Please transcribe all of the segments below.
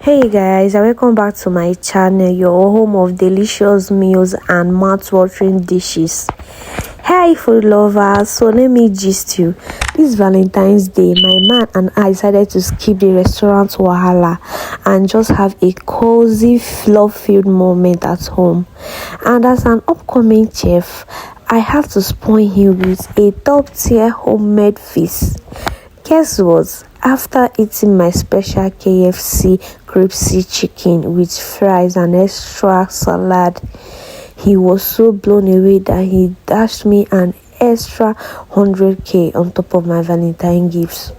Hey guys, and welcome back to my channel, your home of delicious meals and mouth-watering dishes. Hey food lovers, so let me gist you. This Valentine's Day, my man and I decided to skip the restaurant wahala and just have a cozy, love-filled moment at home. And as an upcoming chef, I have to spoil him with a top-tier homemade feast. Guess what? After eating my special KFC crispy chicken with fries and extra salad, he was so blown away that he dashed me an extra 100k on top of my Valentine gifts.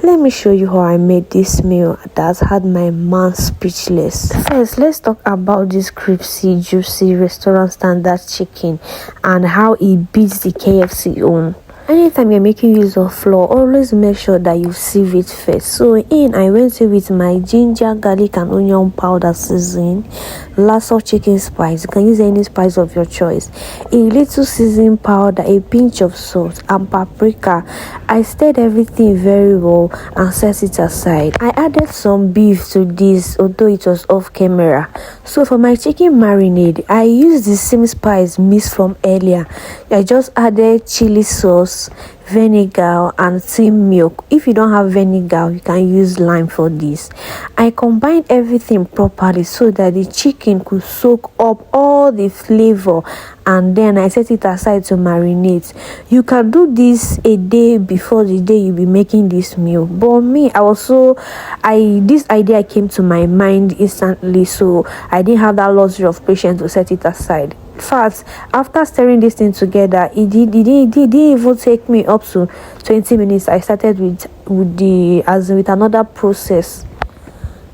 Let me show you how I made this meal that had my man speechless. First, let's talk about this crispy, juicy restaurant standard chicken and how it beats the KFC own. Anytime you're making use of flour, always make sure that you sieve it first. So I went in with my ginger, garlic and onion powder seasoning, lots of chicken spice. You can use any spice of your choice, a little seasoning powder, a pinch of salt and paprika. I stirred everything very well and set it aside. I added some beef to this, although it was off camera. So for my chicken marinade, I used the same spice mixed from earlier. I just added chili sauce, vinegar and tea milk. If you don't have vinegar, you can use lime for this. I combined everything properly so that the chicken could soak up all the flavor, and then I set it aside to marinate. You can do this a day before the day you'll be making this meal, but me, this idea came to my mind instantly, so I didn't have that luxury of patience to set it aside. In fact, after stirring this thing together, it didn't even take me up to 20 minutes. I started with another process.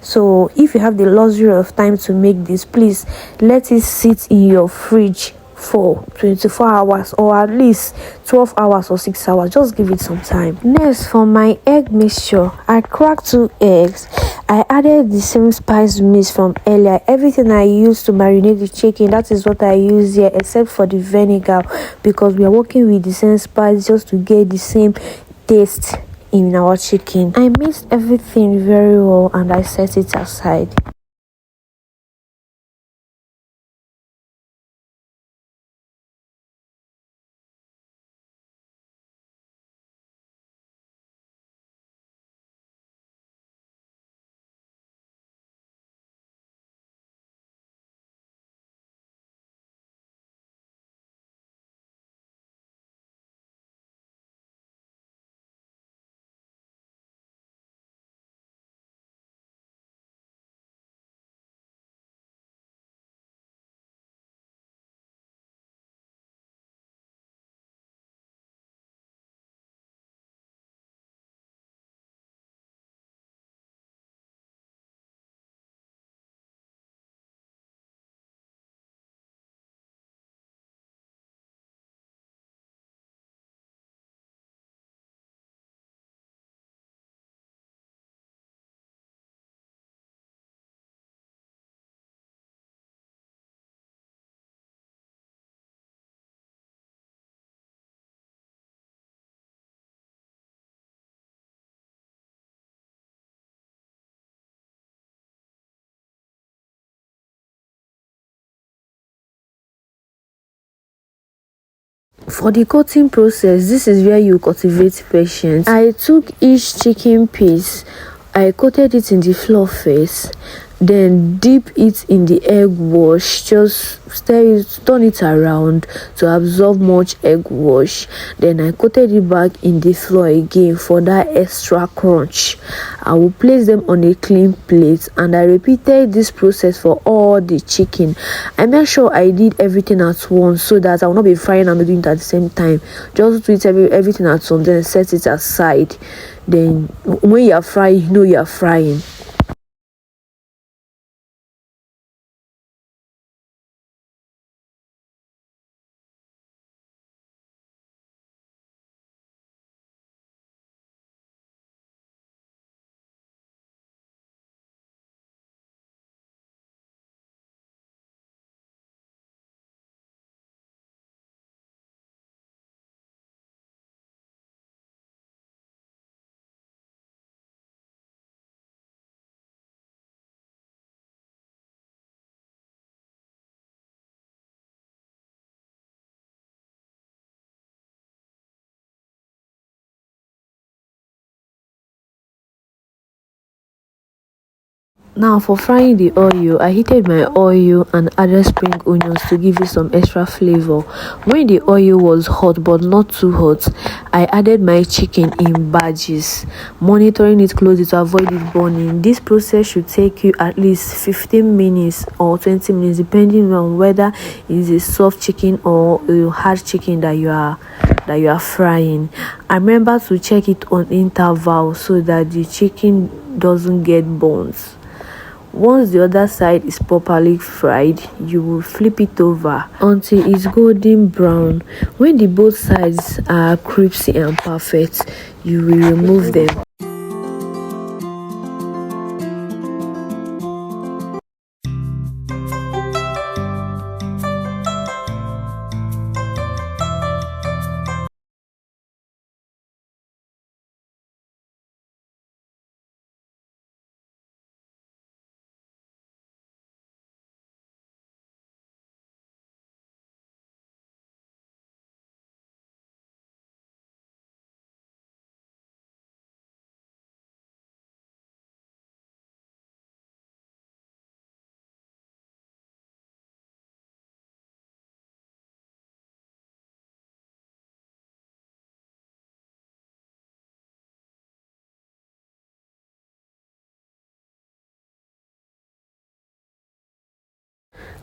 So if you have the luxury of time to make this, please let it sit in your fridge for 24 hours or at least 12 hours or 6 hours. Just give it some time. Next, for my egg mixture, I cracked 2 eggs. I added the same spice mix from earlier. Everything I used to marinate the chicken, that is what I use here, except for the vinegar, because we are working with the same spice just to get the same taste in our chicken. I mixed everything very well and I set it aside. For the coating process, this is where you cultivate patience. I took each chicken piece, I coated it in the flour first, then dip it in the egg wash, just stir it, turn it around to absorb much egg wash. Then I coated it back in the flour again for that extra crunch. I will place them on a clean plate and I repeated this process for all the chicken. I made sure I did everything at once so that I will not be frying and doing it at the same time. Just do it everything at once, then set it aside. Then when you are frying, you know you are frying. Now for frying the oil, I heated my oil and added spring onions to give it some extra flavor. When the oil was hot but not too hot, I added my chicken in batches, monitoring it closely to avoid it burning. This process should take you at least 15 minutes or 20 minutes depending on whether it's a soft chicken or a hard chicken that you are frying. And remember to check it on interval so that the chicken doesn't get burnt. Once the other side is properly fried, you will flip it over until it's golden brown. When the both sides are crispy and perfect, you will remove them.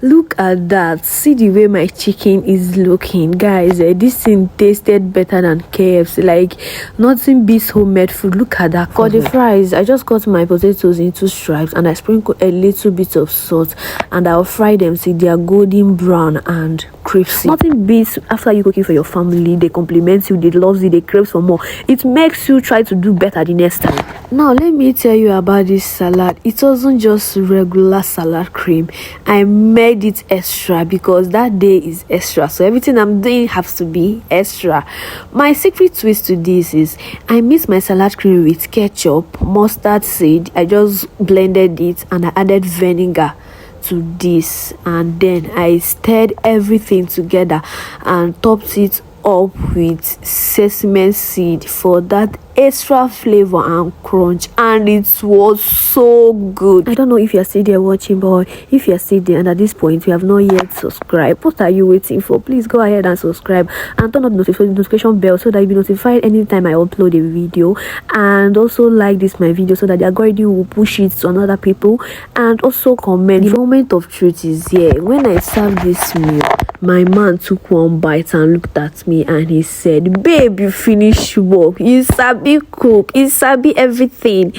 Look at that. See the way my chicken is looking, guys. This thing tasted better than KFC. Like, nothing beats homemade food. Look at that. For the fries, I just cut my potatoes into stripes and I sprinkle a little bit of salt and I'll fry them till they are golden brown and crispy. Nothing beats after you cooking for your family. They compliment you, they love you, they crave for more. It makes you try to do better the next time. Now let me tell you about this salad. It wasn't just regular salad cream. I made it extra because that day is extra, so everything I'm doing has to be extra. My secret twist to this is I mix my salad cream with ketchup, mustard seed. I just blended it and I added vinegar to this, and then I stirred everything together and topped it up with sesame seed for that extra flavor and crunch, and it was so good. I don't know if you're still there watching, but if you're still there and at this point you have not yet subscribed, what are you waiting for? Please go ahead and subscribe and turn on the notification bell so that you'll be notified anytime I upload a video. And also like this my video so that the algorithm will push it to another people. And also comment. The moment of truth is here. When I served this meal, my man took one bite and looked at me and he said, "Babe, you finish work. You sabi cook. You sabi everything."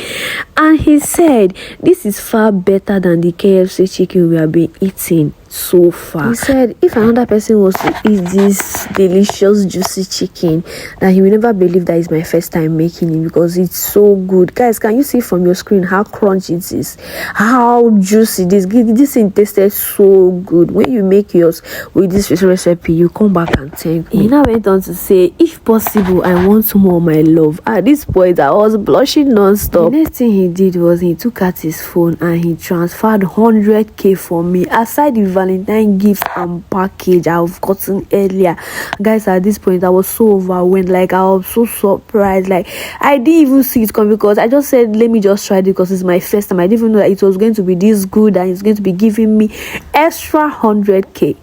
And he said, "This is far better than the KFC chicken we have been eating so far." He said if another person was to eat this delicious juicy chicken, that he will never believe that it's my first time making it because it's so good. Guys, can you see from your screen how crunchy it is, how juicy this thing tasted so good? When you make yours with this recipe, you come back and thank me. He now went on to say, "If possible, I want more, my love." At this point I was blushing non-stop. The next thing he did was he took out his phone and he transferred 100k for me, aside the Valentine gift and package I've gotten earlier. Guys, at this point I was so overwhelmed. Like, I was so surprised. Like, I didn't even see it come because I just said let me just try it because it's my first time. I didn't even know that it was going to be this good and it's going to be giving me extra 100k.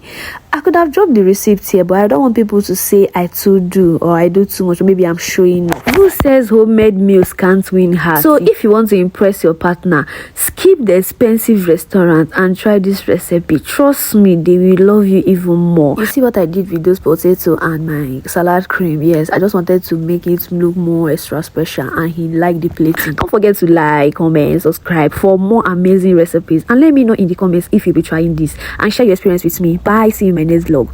I could have dropped the receipt here, but I don't want people to say I too do or I do too much, or maybe I'm showing off. Who says homemade meals can't win hearts? So if you want to impress your partner, skip the expensive restaurant and try this recipe. Trust me, they will love you even more. You see what I did with those potatoes and my salad cream? Yes, I just wanted to make it look more extra special, and he liked the plating. Don't forget to like, comment, subscribe for more amazing recipes, and let me know in the comments if you'll be trying this and share your experience with me. Bye, see you in my next vlog.